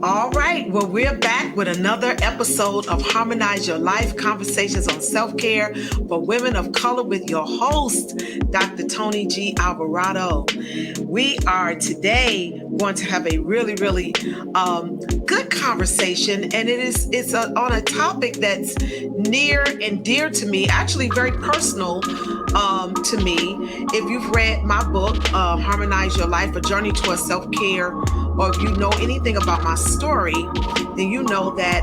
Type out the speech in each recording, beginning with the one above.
All right. Well, we're back with another episode of Harmonize Your Life, Conversations on Self-Care for Women of Color with your host, Dr. Tony G. Alvarado. We are today going to have a really good conversation, and it's on a topic that's near and dear to me, actually very personal to me. If you've read my book, Harmonize Your Life, A Journey Towards Self-Care, or if you know anything about my story, then you know that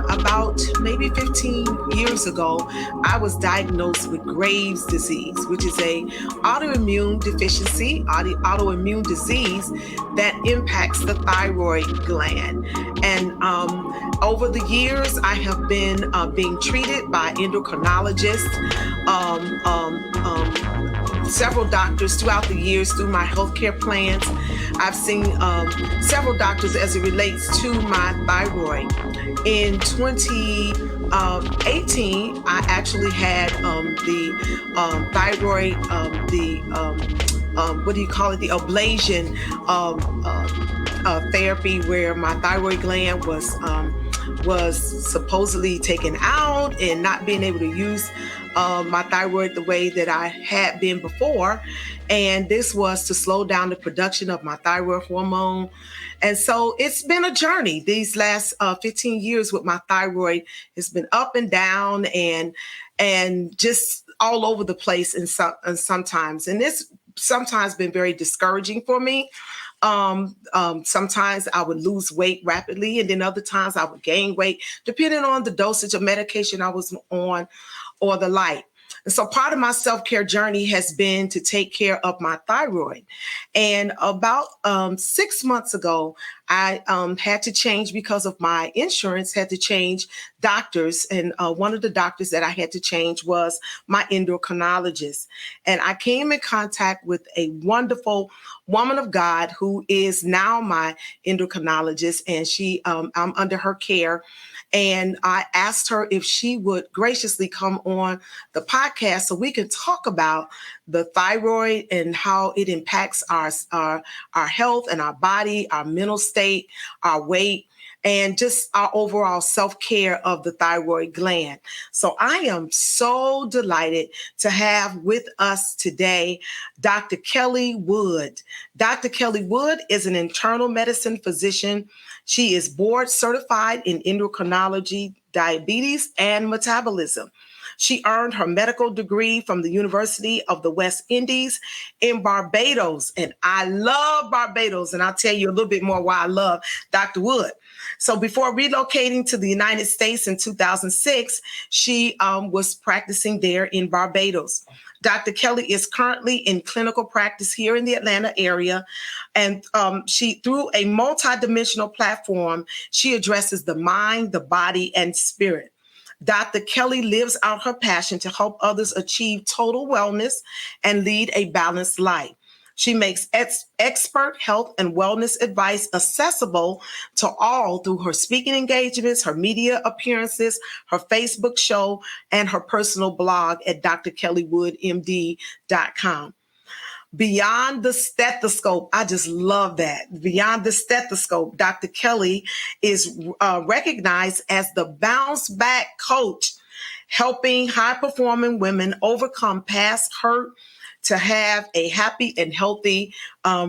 about maybe 15 years ago, I was diagnosed with Graves' disease, which is a autoimmune disease that impacts the thyroid gland. And over the years, I have been being treated by endocrinologists, several doctors throughout the years through my healthcare plans. I've seen several doctors as it relates to my thyroid. In 2018, I actually had the thyroid, the ablation therapy, where my thyroid gland was supposedly taken out and not being able to use my thyroid the way that I had been before. And this was to slow down the production of my thyroid hormone. And so it's been a journey. These last 15 years with my thyroid has been up and down and just all over the place and sometimes. And it's sometimes been very discouraging for me. Sometimes I would lose weight rapidly, and then other times I would gain weight, depending on the dosage of medication I was on or the like. And so part of my self-care journey has been to take care of my thyroid. And about 6 months ago, I had to change, because of my insurance, had to change doctors. And one of the doctors that I had to change was my endocrinologist. And I came in contact with a wonderful woman of God who is now my endocrinologist, and I'm under her care. And I asked her if she would graciously come on the podcast so we can talk about the thyroid and how it impacts our health and our body, our mental state, our weight, and just our overall self-care of the thyroid gland. So I am so delighted to have with us today Dr. Kelly Wood. Dr. Kelly Wood is an internal medicine physician. She is board certified in endocrinology, diabetes, and metabolism. She earned her medical degree from the University of the West Indies in Barbados. And I love Barbados. And I'll tell you a little bit more why I love Dr. Wood. So before relocating to the United States in 2006, she was practicing there in Barbados. Dr. Kelly is currently in clinical practice here in the Atlanta area. And through a multidimensional platform, she addresses the mind, the body, and spirit. Dr. Kelly lives out her passion to help others achieve total wellness and lead a balanced life. She makes expert health and wellness advice accessible to all through her speaking engagements, her media appearances, her Facebook show, and her personal blog at drkellywoodmd.com. Beyond the stethoscope, I just love that. Beyond the stethoscope, Dr. Kelly is recognized as the bounce back coach, helping high-performing women overcome past hurt to have a happy and healthy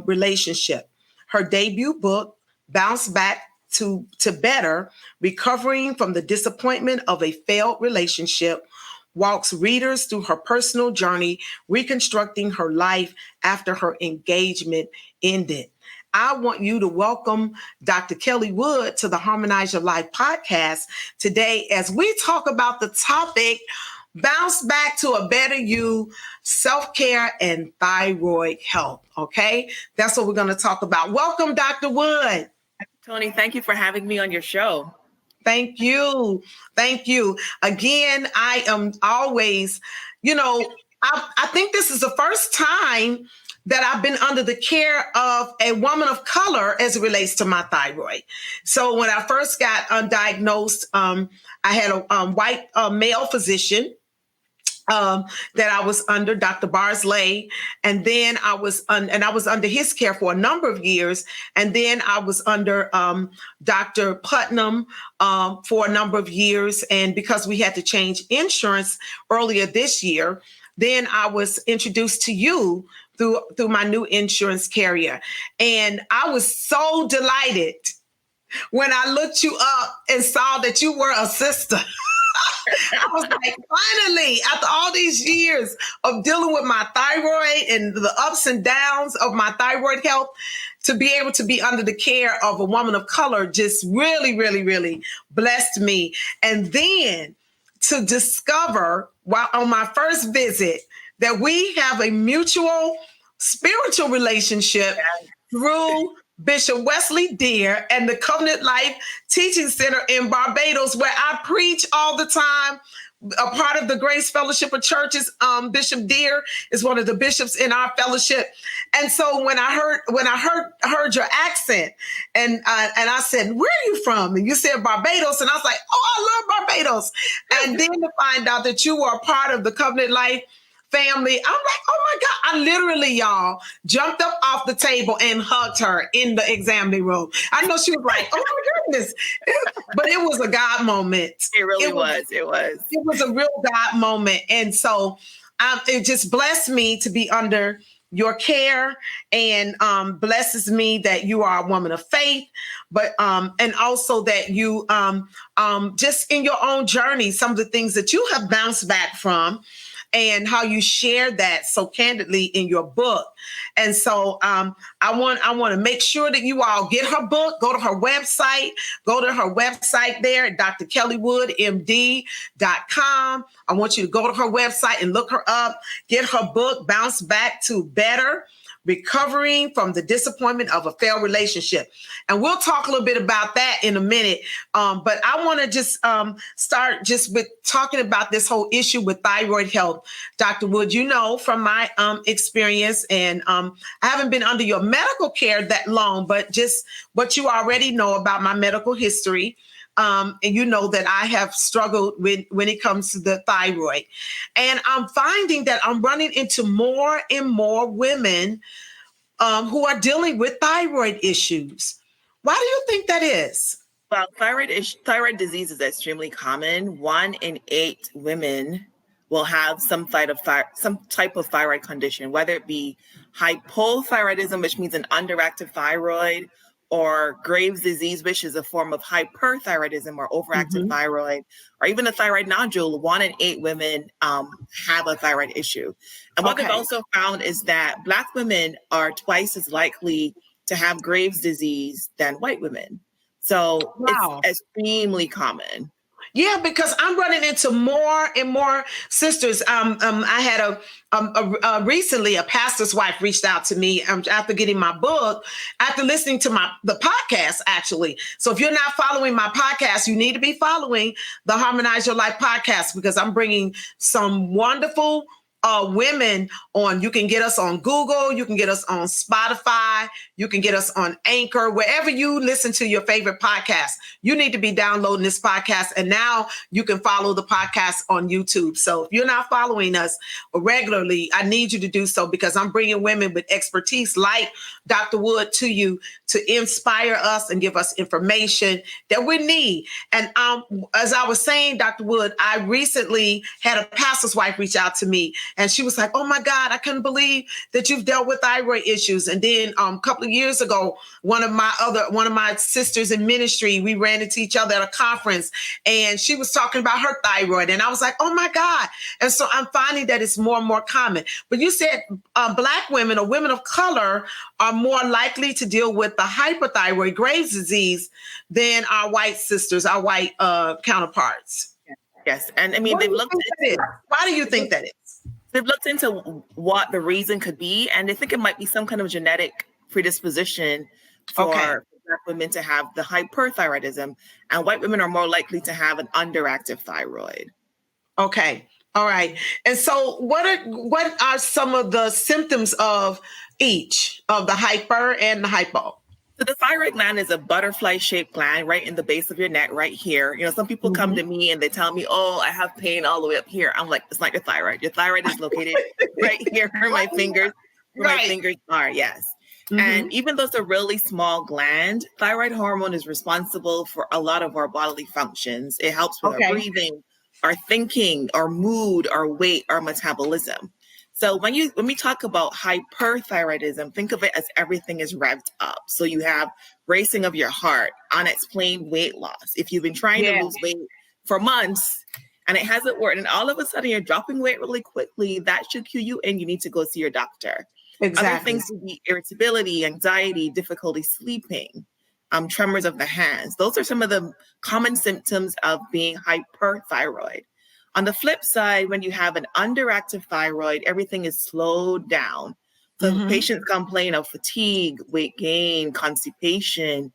relationship. Her debut book, Bounce Back to Better, Recovering from the Disappointment of a Failed Relationship, walks readers through her personal journey, reconstructing her life after her engagement ended. I want you to welcome Dr. Kelly Wood to the Harmonize Your Life podcast today as we talk about the topic, Bounce Back to a Better You, Self-Care and Thyroid Health. Okay, that's what we're going to talk about. Welcome, Dr. Wood. Tony, thank you for having me on your show. Thank you. Thank you. Again, I am always, I think this is the first time that I've been under the care of a woman of color as it relates to my thyroid. So when I first got undiagnosed, I had a white male physician that I was under Dr. Barsley, and then I was under his care for a number of years, and then I was under Dr. Putnam for a number of years, and because we had to change insurance earlier this year, then I was introduced to you through my new insurance carrier, and I was so delighted when I looked you up and saw that you were a sister. I was like, finally, after all these years of dealing with my thyroid and the ups and downs of my thyroid health, to be able to be under the care of a woman of color just really, really, really blessed me. And then to discover while on my first visit that we have a mutual spiritual relationship through Bishop Wesley Deere and the Covenant Life Teaching Center in Barbados, where I preach all the time. A part of the Grace Fellowship of Churches, Bishop Deere is one of the bishops in our fellowship. And so when I heard your accent, and I said, "Where are you from?" And you said Barbados, and I was like, "Oh, I love Barbados." And then to find out that you were a part of the Covenant Life family, I'm like, oh my God, I literally, y'all, jumped up off the table and hugged her in the examining room. I know she was like, oh my goodness. But it was a God moment. It really was. It was a real God moment. And so it just blessed me to be under your care, and blesses me that you are a woman of faith, but and also that you just in your own journey, some of the things that you have bounced back from, and how you share that so candidly in your book. And so I want to make sure that you all get her book, go to her website there at drkellywoodmd.com. I want you to go to her website and look her up, get her book, Bounce Back to Better: Recovering from the Disappointment of a Failed Relationship. And we'll talk a little bit about that in a minute. But I want to just start just with talking about this whole issue with thyroid health. Dr. Wood, you know, from my experience, and I haven't been under your medical care that long, but just what you already know about my medical history. And you know that I have struggled with when it comes to the thyroid. And I'm finding that I'm running into more and more women who are dealing with thyroid issues. Why do you think that is? Well, thyroid disease is extremely common. 1 in 8 women will have some type of thyroid condition, whether it be hypothyroidism, which means an underactive thyroid, or Graves' disease, which is a form of hyperthyroidism or overactive thyroid, or even a thyroid nodule. 1 in 8 women have a thyroid issue. And what they've also found is that Black women are twice as likely to have Graves' disease than white women. So it's extremely common. Yeah, because I'm running into more and more sisters. I had recently a pastor's wife reached out to me after getting my book, after listening to the podcast, actually. So if you're not following my podcast, you need to be following the Harmonize Your Life podcast, because I'm bringing some wonderful women on. You can get us on Google, you can get us on Spotify, you can get us on Anchor, wherever you listen to your favorite podcast. You need to be downloading this podcast, and now you can follow the podcast on YouTube. So if you're not following us regularly, I need you to do so, because I'm bringing women with expertise like Dr. Wood to you to inspire us and give us information that we need. And as I was saying, Dr. Wood, I recently had a pastor's wife reach out to me, and she was like, oh my God, I couldn't believe that you've dealt with thyroid issues. And then a couple of years ago, one of my sisters in ministry, we ran into each other at a conference, and she was talking about her thyroid. And I was like, oh my God. And so I'm finding that it's more and more common. But you said Black women or women of color are more likely to deal with the hyperthyroid, Graves' disease, than our white sisters, our white counterparts. Yes. And I mean, they've looked into it. Why do you think that is? They've looked into what the reason could be, and they think it might be some kind of genetic predisposition for Black women to have the hyperthyroidism, and white women are more likely to have an underactive thyroid. Okay. All right. And so what are some of the symptoms of each, of the hyper and the hypo? So the thyroid gland is a butterfly-shaped gland right in the base of your neck, right here. You know, some people come to me and they tell me, "Oh, I have pain all the way up here." I'm like, "It's not your thyroid. Your thyroid is located right here where my fingers, are." Yes. And even though it's a really small gland, thyroid hormone is responsible for a lot of our bodily functions. It helps with our breathing, our thinking, our mood, our weight, our metabolism. So when we talk about hyperthyroidism, think of it as everything is revved up. So you have racing of your heart, unexplained weight loss. If you've been trying to lose weight for months and it hasn't worked, and all of a sudden you're dropping weight really quickly, that should cue you in. You need to go see your doctor. Other things would be irritability, anxiety, difficulty sleeping, tremors of the hands. Those are some of the common symptoms of being hyperthyroid. On the flip side, when you have an underactive thyroid, everything is slowed down. So patients complain of fatigue, weight gain, constipation,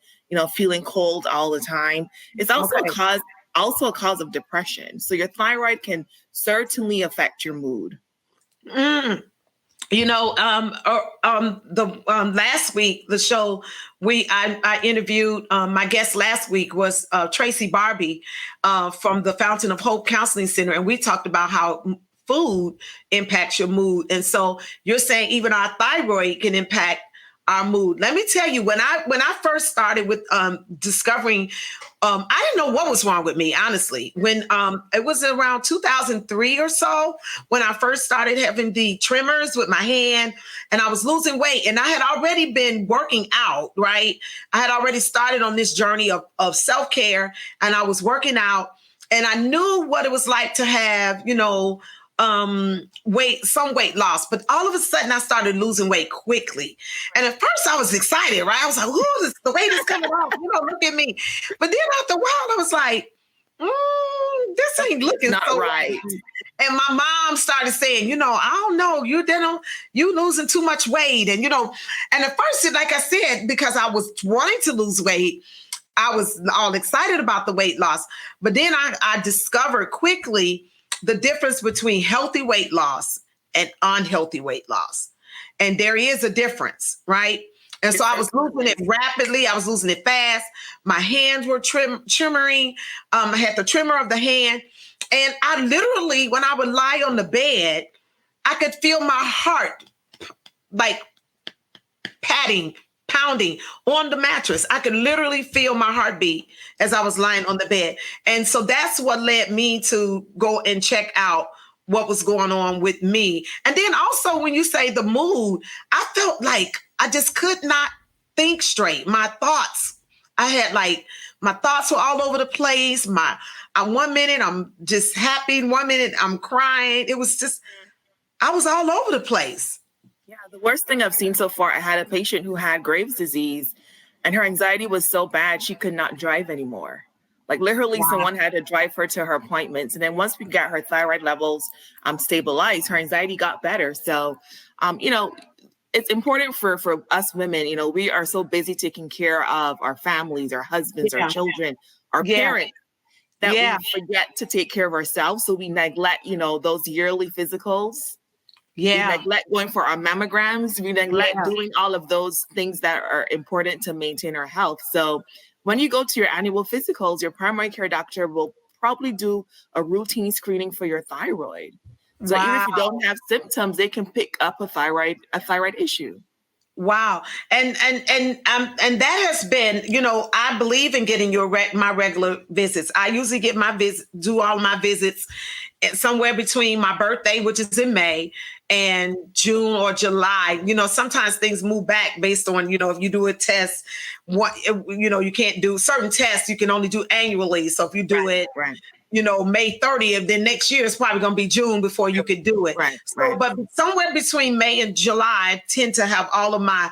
feeling cold all the time. It's also a cause of depression. So your thyroid can certainly affect your mood. Last week, the show I interviewed, my guest last week was Tracy Barbie from the Fountain of Hope Counseling Center. And we talked about how food impacts your mood. And so you're saying even our thyroid can impact our mood. Let me tell you, when I first started with discovering, I didn't know what was wrong with me, honestly. When it was around 2003 or so, when I first started having the tremors with my hand and I was losing weight, and I had already been working out, right? I had already started on this journey of self-care, and I was working out, and I knew what it was like to have, some weight loss, but all of a sudden I started losing weight quickly. And at first I was excited, right? I was like, "Ooh, the weight is coming off, look at me." But then after a while I was like, this ain't looking not so right. And my mom started saying, "I don't know, you losing too much weight." And, and at first, like I said, because I was wanting to lose weight, I was all excited about the weight loss. But then I discovered quickly the difference between healthy weight loss and unhealthy weight loss. And there is a difference, right? And so I was losing it rapidly. I was losing it fast. My hands were tremoring. I had the tremor of the hand. And I literally, when I would lie on the bed, I could feel my heart like pounding on the mattress. I could literally feel my heartbeat as I was lying on the bed. And so that's what led me to go and check out what was going on with me. And then also when you say the mood, I felt like I just could not think straight. My thoughts were all over the place. 1 minute I'm just happy, 1 minute I'm crying. It was just, I was all over the place. Yeah, the worst thing I've seen so far, I had a patient who had Graves' disease and her anxiety was so bad she could not drive anymore. Like literally someone had to drive her to her appointments. And then once we got her thyroid levels stabilized, her anxiety got better. So, it's important for us women, we are so busy taking care of our families, our husbands, our children, our parents, that we forget to take care of ourselves. So we neglect, those yearly physicals. We neglect going for our mammograms. We neglect doing all of those things that are important to maintain our health. So when you go to your annual physicals, your primary care doctor will probably do a routine screening for your thyroid. So even if you don't have symptoms, they can pick up a thyroid issue. Wow. And that has been, I believe in getting my regular visits. I usually do all my visits somewhere between my birthday, which is in May, and June or July. Sometimes things move back based on, if you do a test, you can't do certain tests, you can only do annually. So if you do it, May 30th, then next year it's probably going to be June before you could do it. But somewhere between May and July, I tend to have all of I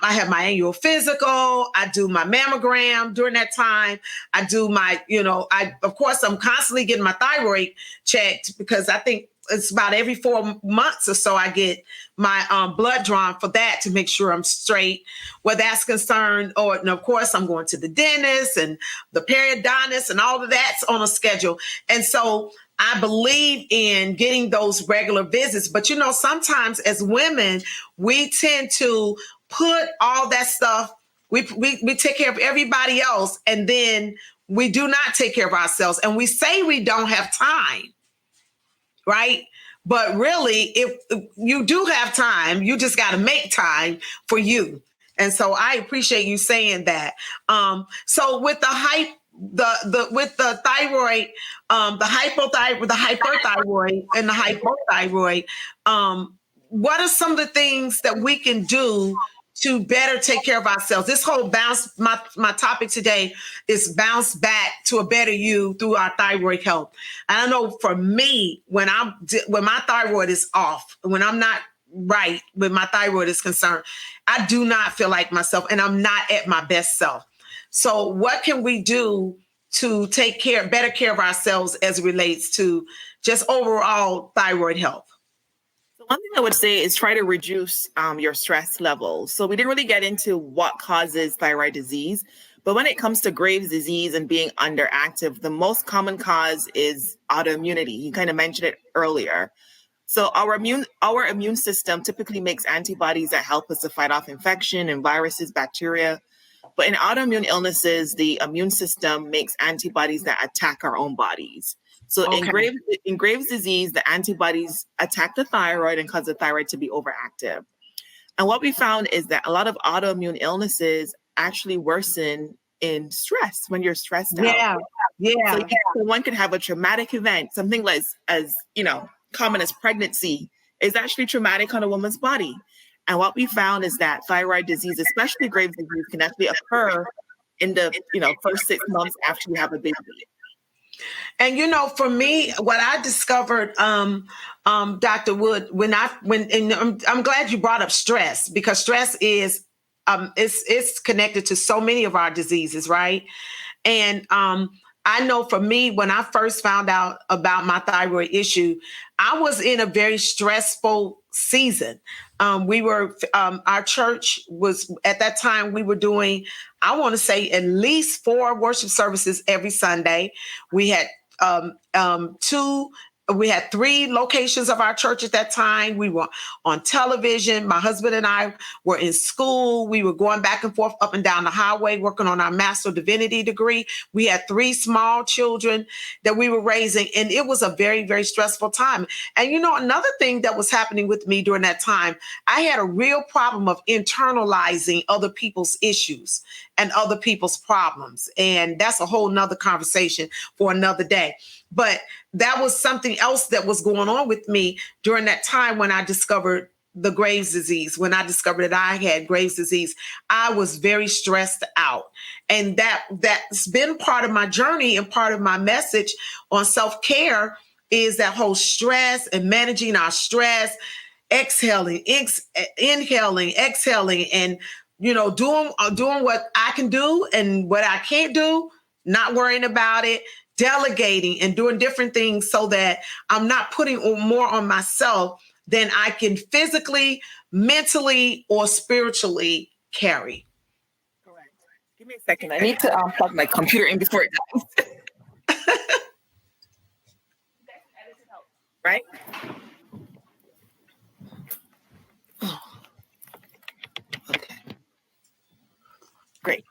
have my annual physical. I do my mammogram during that time. I do my, of course, I'm constantly getting my thyroid checked because I think it's about every 4 months or so I get my blood drawn for that to make sure I'm straight where that's concerned. And of course, I'm going to the dentist and the periodontist and all of that's on a schedule. And so I believe in getting those regular visits. But, sometimes as women, we tend to put all that stuff We take care of everybody else, and then we do not take care of ourselves. And we say we don't have time, right? But really, if you do have time, you just got to make time for you. And so I appreciate you saying that. So with the with the thyroid, the hyperthyroid and the hypothyroid, what are some of the things that we can do to better take care of ourselves? This whole my topic today is bounce back to a better you through our thyroid health. And I know for me, when my thyroid is off, when I'm not right, when my thyroid is concerned, I do not feel like myself, and I'm not at my best self. So what can we do to take better care of ourselves as it relates to just overall thyroid health? One thing I would say is try to reduce your stress levels. So we didn't really get into what causes thyroid disease, but when it comes to Graves' disease and being underactive, the most common cause is autoimmunity. You kind of mentioned it earlier. So our immune system typically makes antibodies that help us to fight off infection and viruses, bacteria. But in autoimmune illnesses, the immune system makes antibodies that attack our own bodies. So okay. in Graves' disease, the antibodies attack the thyroid and cause the thyroid to be overactive. And what we found is that a lot of autoimmune illnesses actually worsen in stress when you're stressed out. Yeah. So one could have a traumatic event, something like as common as pregnancy is actually traumatic on a woman's body. And what we found is that thyroid disease, especially Graves' disease, can actually occur in the first 6 months after you have a baby. And for me, what I discovered, Dr. Wood, I'm glad you brought up stress, because stress is it's connected to so many of our diseases, right? And I know for me, when I first found out about my thyroid issue, I was in a very stressful season. Our church was, at that time, we were doing, I want to say, at least 4 worship services every Sunday. We had we had 3 locations of our church at that time. We were on television. My husband and I were in school. We were going back and forth up and down the highway, working on our Master of Divinity degree. We had 3 small children that we were raising, and it was a very, very stressful time. And another thing that was happening with me during that time, I had a real problem of internalizing other people's issues and other people's problems. And that's a whole nother conversation for another day. But that was something else that was going on with me during that time when I discovered the Graves' disease. When I discovered that I had Graves' disease, I was very stressed out. And that's been part of my journey, and part of my message on self-care is that whole stress and managing our stress, exhaling, inhaling, exhaling, and doing what I can do and what I can't do, not worrying about it, delegating and doing different things so that I'm not putting more on myself than I can physically, mentally, or spiritually carry. Correct. Give me a second. I need to plug my computer in before it dies. Right? Oh. Okay. Great.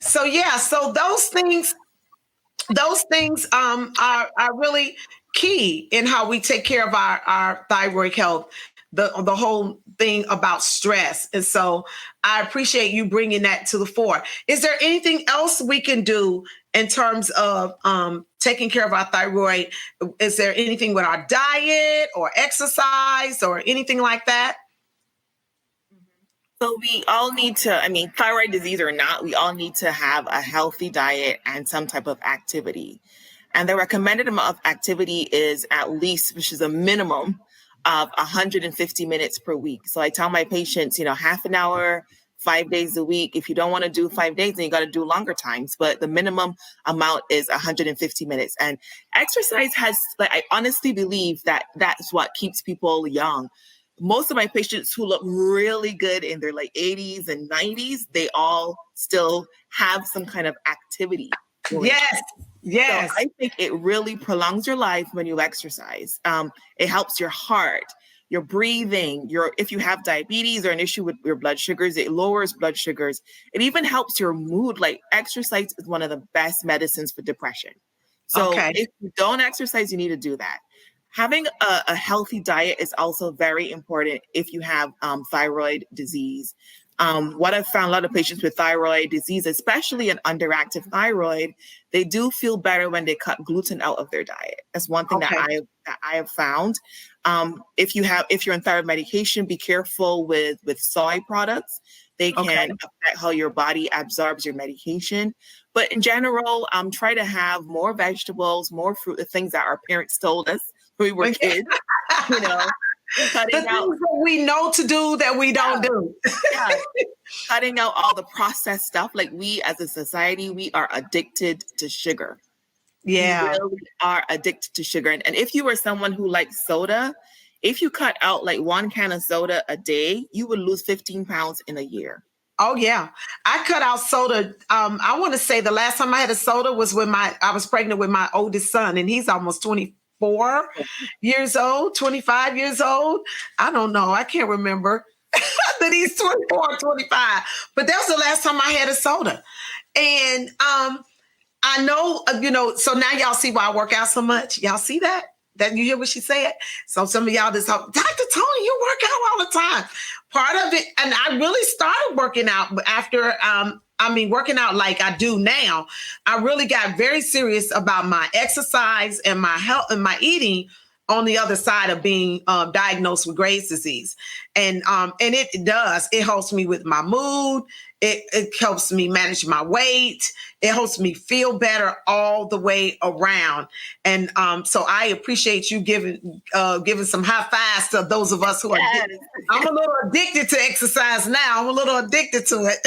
So those things are really key in how we take care of our thyroid health, the whole thing about stress. And so I appreciate you bringing that to the fore. Is there anything else we can do in terms of taking care of our thyroid? Is there anything with our diet or exercise or anything like that? So we all need to, thyroid disease or not, we all need to have a healthy diet and some type of activity. And the recommended amount of activity is at least, which is a minimum of 150 minutes per week. So I tell my patients, half an hour, 5 days a week. If you don't want to do 5 days, then you got to do longer times. But the minimum amount is 150 minutes. And exercise I honestly believe that that's what keeps people young. Most of my patients who look really good in their 80s and 90s, they all still have some kind of activity. Yes. So I think it really prolongs your life when you exercise. It helps your heart. your breathing, if you have diabetes or an issue with your blood sugars, it lowers blood sugars. It even helps your mood. Like exercise is one of the best medicines for depression. So Okay. if you don't exercise, you need to do that. Having a healthy diet is also very important if you have thyroid disease. What I've found, a lot of patients with thyroid disease, especially an underactive thyroid, they do feel better when they cut gluten out of their diet. That's one thing that I have found. If you're on thyroid medication, be careful with soy products. They can affect how your body absorbs your medication. But in general, try to have more vegetables, more fruit, the things that our parents told us when we were kids, you know. The things that we know to do that we don't do. Cutting out all the processed stuff. Like we as a society, we are addicted to sugar. Yeah. We really are addicted to sugar. And if you were someone who likes soda, if you cut out like one can of soda a day, you would lose 15 pounds in a year. Oh yeah. I cut out soda. I want to say the last time I had a soda was when I was pregnant with my oldest son, and he's almost 24 years old, 25 years old. I don't know. I can't remember that he's 24 or 25, but that was the last time I had a soda. And I know, so now y'all see why I work out so much. Y'all see that? That you hear what she said? So some of y'all just talk, Dr. Tony, you work out all the time. Part of it, and I really started working out after, working out like I do now. I really got very serious about my exercise and my health and my eating on the other side of being diagnosed with Graves' disease. And it helps me with my mood. It helps me manage my weight. It helps me feel better all the way around. And so I appreciate you giving some high fives to those of us who are addicted. I'm a little addicted to exercise now. I'm a little addicted to it.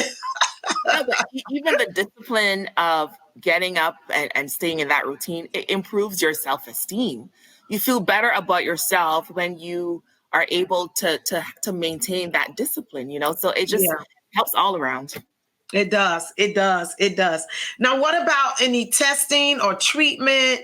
Even the discipline of getting up and staying in that routine, it improves your self-esteem. You feel better about yourself when you are able to maintain that discipline, So it just helps all around. It does. It does. It does. Now, what about any testing or treatment?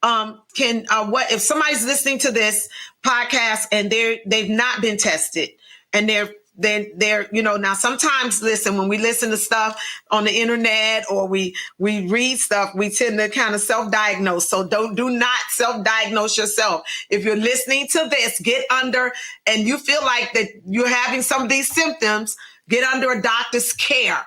What if somebody's listening to this podcast and they've not been tested and they're now sometimes when we listen to stuff on the internet or we read stuff, we tend to kind of self-diagnose. So do not self-diagnose yourself. If you're listening to this, get under, and you feel like that you're having some of these symptoms, get under a doctor's care.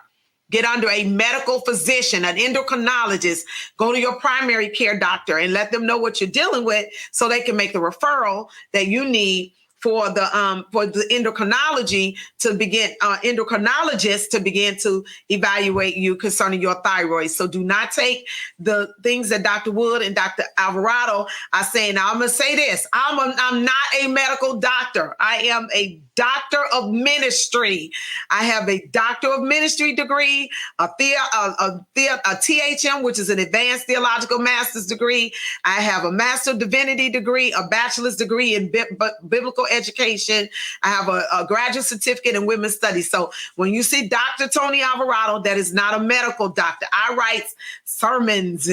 Get under a medical physician, an endocrinologist, go to your primary care doctor and let them know what you're dealing with so they can make the referral that you need for the endocrinologist to begin to evaluate you concerning your thyroid. So do not take the things that Dr. Wood and Dr. Alvarado are saying. Now I'm going to say this. I'm not a medical doctor. I am a doctor of ministry. I have a doctor of ministry degree, a THM, which is an advanced theological master's degree. I have a master of divinity degree, a bachelor's degree in biblical education. I have a graduate certificate in women's studies. So when you see Dr. Tony Alvarado, that is not a medical doctor. I write sermons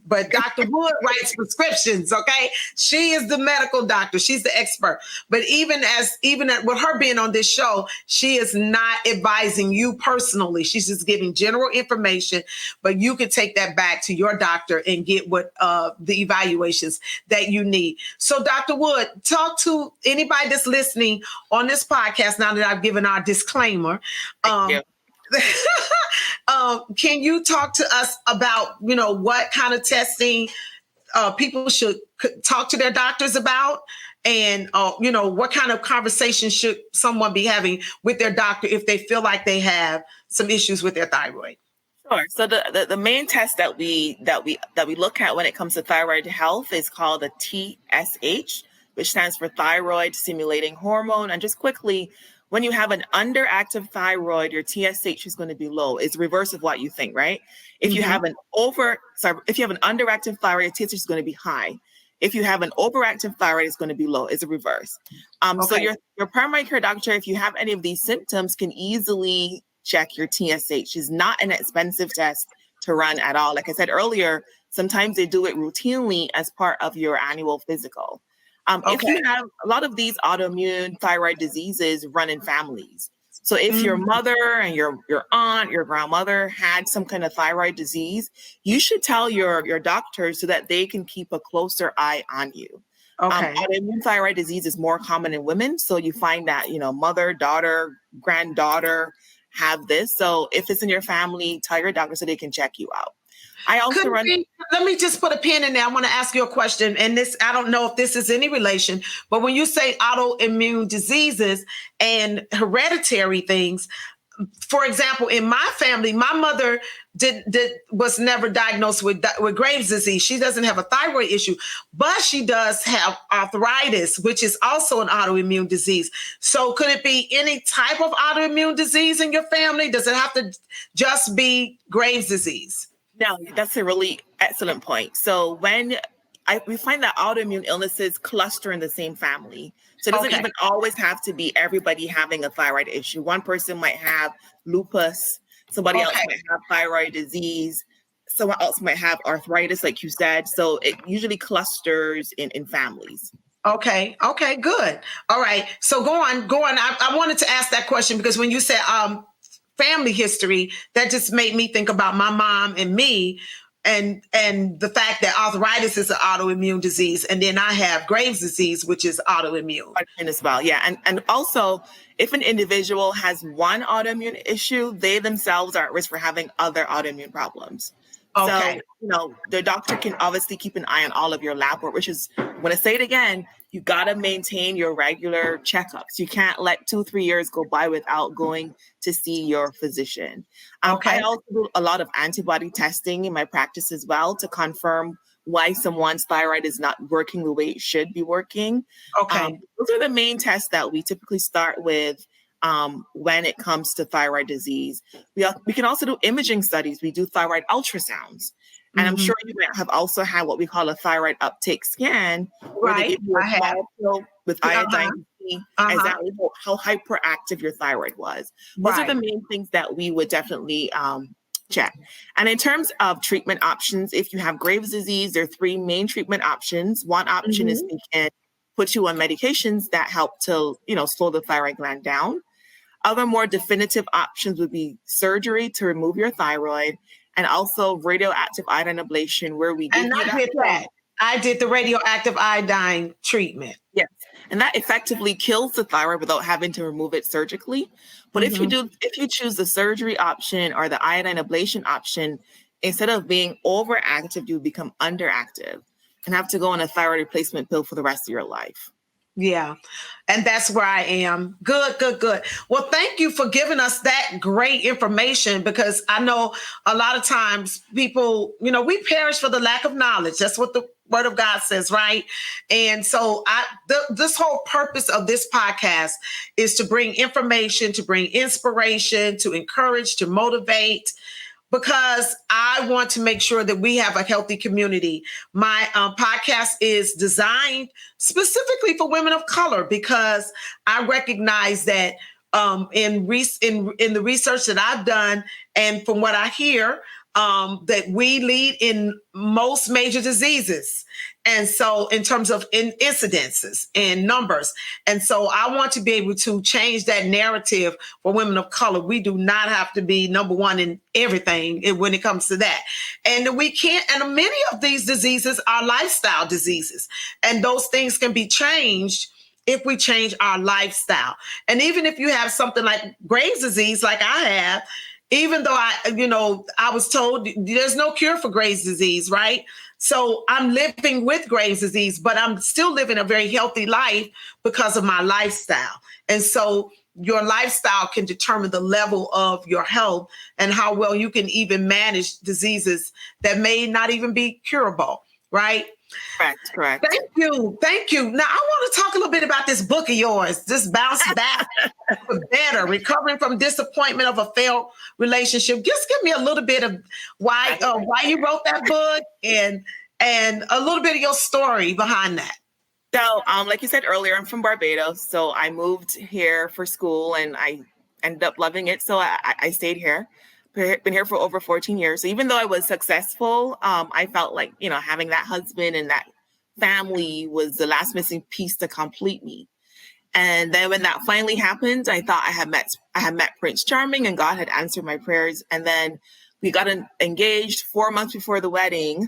but Dr. Wood writes prescriptions. Okay. She is the medical doctor. She's the expert. But even with her being on this show, she is not advising you personally. She's just giving general information, but you can take that back to your doctor and get what the evaluations that you need. So Dr. Wood, talk to anybody that's listening on this podcast now that I've given our disclaimer. Thank you. Can you talk to us about, what kind of testing people should talk to their doctors about? And, what kind of conversation should someone be having with their doctor if they feel like they have some issues with their thyroid? Sure. So the main test that we look at when it comes to thyroid health is called a TSH, which stands for thyroid stimulating hormone. And just quickly, when you have an underactive thyroid, your TSH is going to be low. It's reverse of what you think, right? If you have an underactive thyroid, your TSH is going to be high. If you have an overactive thyroid, it's going to be low. It's a reverse. So your primary care doctor, if you have any of these symptoms, can easily check your TSH. It's not an expensive test to run at all. Like I said earlier, sometimes they do it routinely as part of your annual physical. If you have a lot of these autoimmune thyroid diseases run in families. So if your mother and your aunt, your grandmother had some kind of thyroid disease, you should tell your doctor so that they can keep a closer eye on you. Autoimmune thyroid disease is more common in women. So you find that, mother, daughter, granddaughter have this. So if it's in your family, tell your doctor so they can check you out. I also let me just put a pin in there. I want to ask you a question. And this, I don't know if this is any relation, but when you say autoimmune diseases and hereditary things, for example, in my family, my mother was never diagnosed with Graves' disease. She doesn't have a thyroid issue, but she does have arthritis, which is also an autoimmune disease. So could it be any type of autoimmune disease in your family? Does it have to just be Graves' disease? No, that's a really excellent point. So when we find that autoimmune illnesses cluster in the same family. So it doesn't even always have to be everybody having a thyroid issue. One person might have lupus, somebody else might have thyroid disease, someone else might have arthritis, like you said. So it usually clusters in families. Okay, good. All right. So go on. I wanted to ask that question because when you said family history, that just made me think about my mom and me and the fact that arthritis is an autoimmune disease. And then I have Graves' disease, which is autoimmune. As well, yeah. And also, if an individual has one autoimmune issue, they themselves are at risk for having other autoimmune problems. So, the doctor can obviously keep an eye on all of your lab work, which is, when I say it again, you got to maintain your regular checkups. You can't let 2-3 years go by without going to see your physician. I also do a lot of antibody testing in my practice as well to confirm why someone's thyroid is not working the way it should be working. Those are the main tests that we typically start with when it comes to thyroid disease. We can also do imaging studies. We do thyroid ultrasounds. And I'm sure you might have also had what we call a thyroid uptake scan, where they give you a small pill with iodine to see exactly how hyperactive your thyroid was. Those are the main things that we would definitely check. And in terms of treatment options, if you have Graves' disease, there are 3 main treatment options. One option is we can put you on medications that help to, slow the thyroid gland down. Other more definitive options would be surgery to remove your thyroid, and also radioactive iodine ablation, where we give you that. I did the radioactive iodine treatment. Yes. And that effectively kills the thyroid without having to remove it surgically. But if you choose the surgery option or the iodine ablation option, instead of being overactive, you become underactive and have to go on a thyroid replacement pill for the rest of your life. Yeah. And that's where I am. Good. Well, thank you for giving us that great information, because I know a lot of times people, we perish for the lack of knowledge. That's what the Word of God says, right? And so this whole purpose of this podcast is to bring information, to bring inspiration, to encourage, to motivate, because I want to make sure that we have a healthy community. My podcast is designed specifically for women of color, because I recognize that in the research that I've done and from what I hear, that we lead in most major diseases. And so in terms of incidences and numbers. And so I want to be able to change that narrative for women of color. We do not have to be number one in everything when it comes to that. And we can't, and many of these diseases are lifestyle diseases. And those things can be changed if we change our lifestyle. And even if you have something like Graves' disease, like I have, even though I was told there's no cure for Graves' disease, right? So I'm living with Graves' disease, but I'm still living a very healthy life because of my lifestyle. And so your lifestyle can determine the level of your health and how well you can even manage diseases that may not even be curable, right? Correct. Thank you. Now, I want to talk a little bit about this book of yours, Just Bounce Back for Better, Recovering from Disappointment of a Failed Relationship. Just give me a little bit of why you wrote that book and a little bit of your story behind that. So, like you said earlier, I'm from Barbados. So I moved here for school and I ended up loving it. So I stayed here. Been here for over 14 years. So even though I was successful, I felt like, having that husband and that family was the last missing piece to complete me. And then when that finally happened, I thought I had met Prince Charming, and God had answered my prayers. And then we got engaged 4 months before the wedding.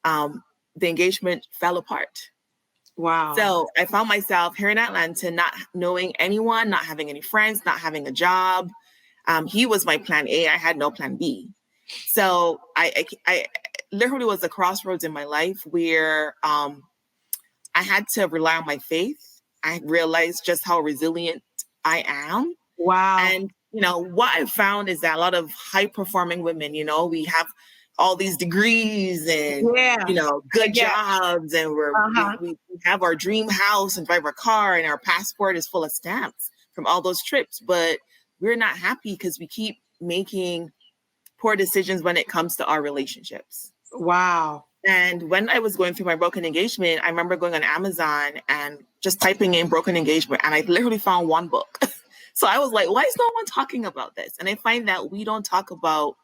The engagement fell apart. Wow. So I found myself here in Atlanta, not knowing anyone, not having any friends, not having a job. He was my plan A. I had no plan B. So I literally was a crossroads in my life where I had to rely on my faith. I realized just how resilient I am. Wow. And, what I found is that a lot of high performing women, we have all these degrees and, good jobs, and we have our dream house and drive our car, and our passport is full of stamps from all those trips. But we're not happy because we keep making poor decisions when it comes to our relationships. Wow. And when I was going through my broken engagement, I remember going on Amazon and just typing in broken engagement, and I literally found one book. So I was like, why is no one talking about this? And I find that we don't talk about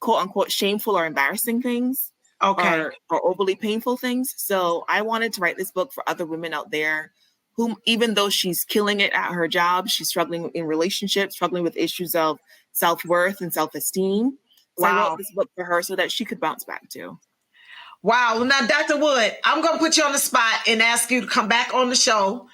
quote unquote shameful or embarrassing things, or overly painful things. So I wanted to write this book for other women out there whom, even though she's killing it at her job, she's struggling in relationships, struggling with issues of self-worth and self-esteem. So I wrote this book for her so that she could bounce back too. Wow. Well, now, Dr. Wood, I'm going to put you on the spot and ask you to come back on the show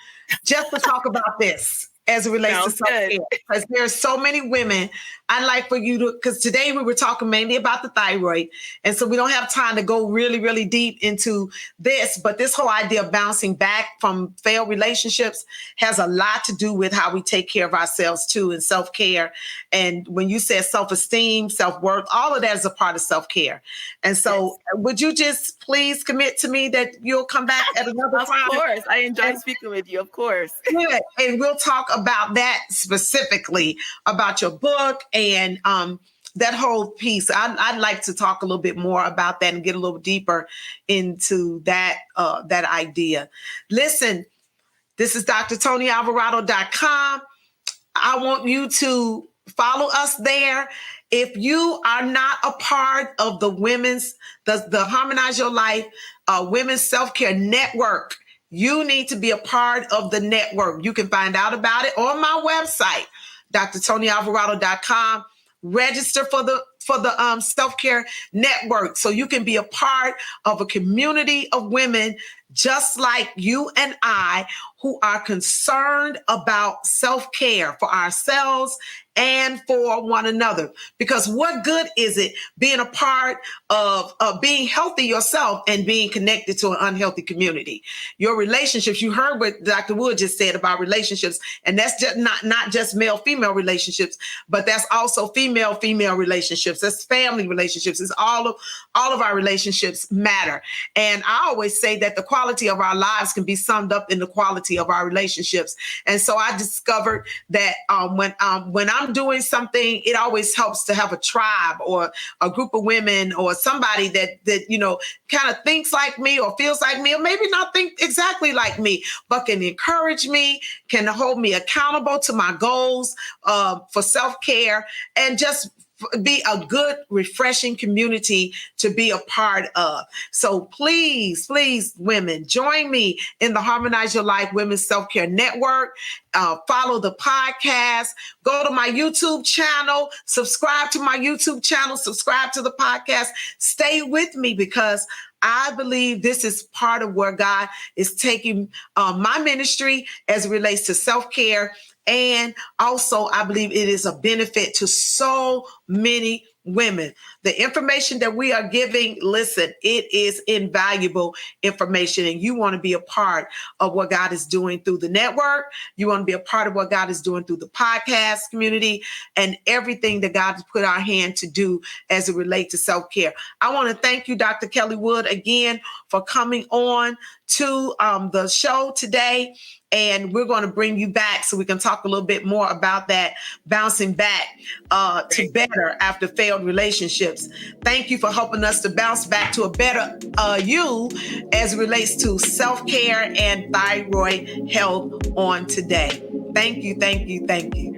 just to talk about this as it relates to self-care. Because there are so many women. I'd like for you to, because today we were talking mainly about the thyroid. And so we don't have time to go really, really deep into this. But this whole idea of bouncing back from failed relationships has a lot to do with how we take care of ourselves too, and self-care. And when you said self-esteem, self-worth, all of that is a part of self-care. And so would you just please commit to me that you'll come back at another time? Of course. I enjoy speaking with you. Of course. Good. And we'll talk about that specifically, about your book and that whole piece. I'd like to talk a little bit more about that and get a little deeper into that idea. Listen, this is drtonyalvarado.com. I want you to follow us there. If you are not a part of the Harmonize Your Life Women's Self-Care Network, you need to be a part of the network. You can find out about it on my website, drtonyalvarado.com. Register for the self-care network so you can be a part of a community of women just like you and I who are concerned about self-care for ourselves and for one another. Because what good is it being a part of being healthy yourself and being connected to an unhealthy community? Your relationships, you heard what Dr. Wood just said about relationships, and that's just not just male-female relationships, but that's also female-female relationships. That's family relationships. It's all of our relationships matter. And I always say that the quality of our lives can be summed up in the quality of our relationships. And so I discovered that when I'm doing something, it always helps to have a tribe or a group of women or somebody that kind of thinks like me or feels like me, or maybe not think exactly like me, but can encourage me, can hold me accountable to my goals for self-care, and just be a good, refreshing community to be a part of. So please, women, join me in the Harmonize Your Life Women's Self-Care Network. Follow the podcast. Go to my YouTube channel. Subscribe to my YouTube channel. Subscribe to the podcast. Stay with me, because I believe this is part of where God is taking my ministry as it relates to self-care. And also, I believe it is a benefit to so many women. The information that we are giving, listen, it is invaluable information, and you want to be a part of what God is doing through the network. You want to be a part of what God is doing through the podcast community and everything that God has put our hand to do as it relates to self-care. I want to thank you, Dr. Kelly Wood, again for coming on to the show today. And we're going to bring you back so we can talk a little bit more about that bouncing back to better after failed relationships. Thank you for helping us to bounce back to a better you as it relates to self-care and thyroid health on today. Thank you, thank you, thank you.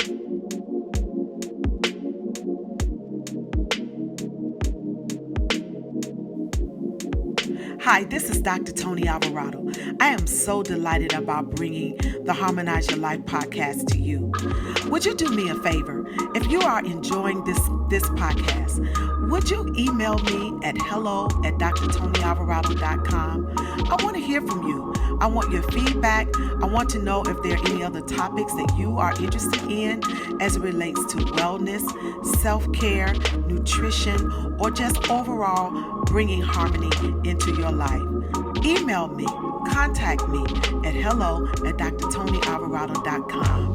Hi, this is Dr. Tony Alvarado. I am so delighted about bringing the Harmonize Your Life podcast to you. Would you do me a favor? If you are enjoying this podcast, would you email me at hello@drtonyalvarado.com? I want to hear from you. I want your feedback. I want to know if there are any other topics that you are interested in as it relates to wellness, self-care, nutrition, or just overall bringing harmony into your life. Email me, contact me at hello@drtonyalvarado.com.